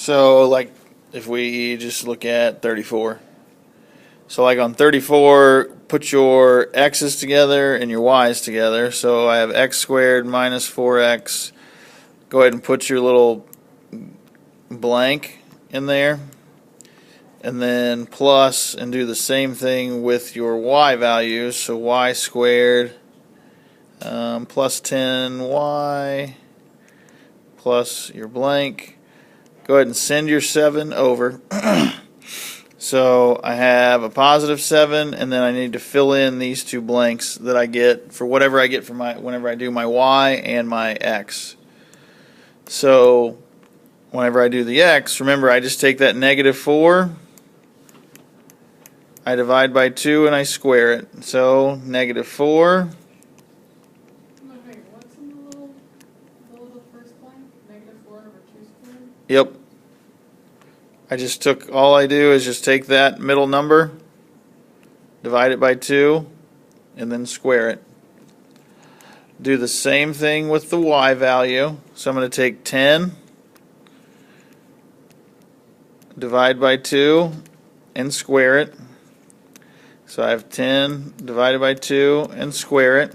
So, like, if we just look at 34. So, like on 34, put your x's together and your y's together. So, I have x squared minus 4x. Go ahead and put your little blank in there. And then plus, and do the same thing with your y values. So, y squared plus 10y plus your blank. Go ahead and send your 7 over. So I have a positive 7, and then I need to fill in these two blanks that I get for whatever I get for whenever I do my y and my x. So whenever I do the x, remember I just take that negative 4, I divide by 2, and I square it. So negative 4. Wait, what's in the little first blank? Negative 4 over 2 squared? Yep. All I do is just take that middle number, divide it by 2, and then square it. Do the same thing with the y value. So I'm going to take 10, divide by 2, and square it. So I have 10 divided by 2 and square it.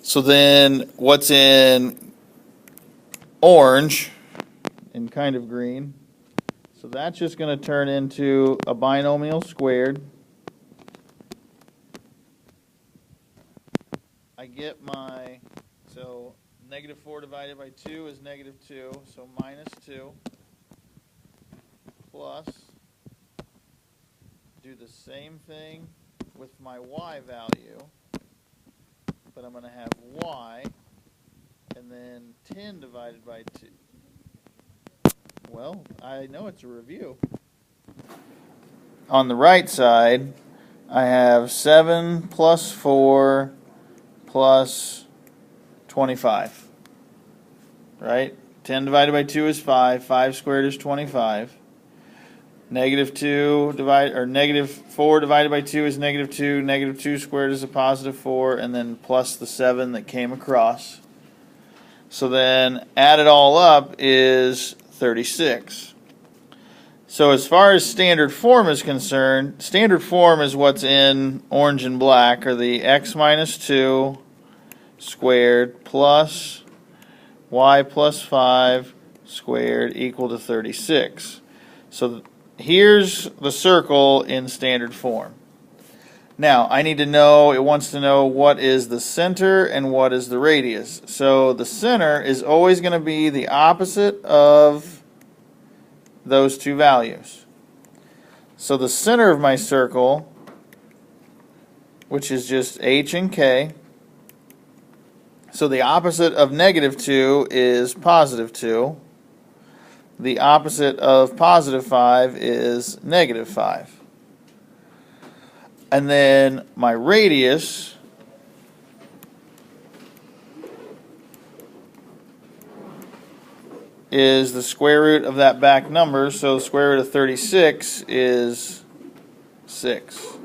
So then what's in orange and kind of green? So that's just going to turn into a binomial squared. I get so negative 4 divided by 2 is negative 2, so minus 2 plus, do the same thing with my y value, but I'm going to have y, and then 10 divided by 2. Well, I know it's a review. On the right side, I have 7 plus 4 plus 25. Right? 10 divided by 2 is 5. 5 squared is 25. Negative 4 divided by 2 is negative 2. Negative 2 squared is a positive 4. And then plus the 7 that came across. So then add it all up is 36. So as far as standard form is concerned, standard form is what's in orange and black, or the x minus 2 squared plus y plus 5 squared equal to 36. So here's the circle in standard form. Now, I need to know, it wants to know what is the center and what is the radius. So the center is always going to be the opposite of those two values. So the center of my circle, which is just h and k, so the opposite of negative 2 is positive 2. The opposite of positive 5 is negative 5. And then my radius is the square root of that back number. So the square root of 36 is 6.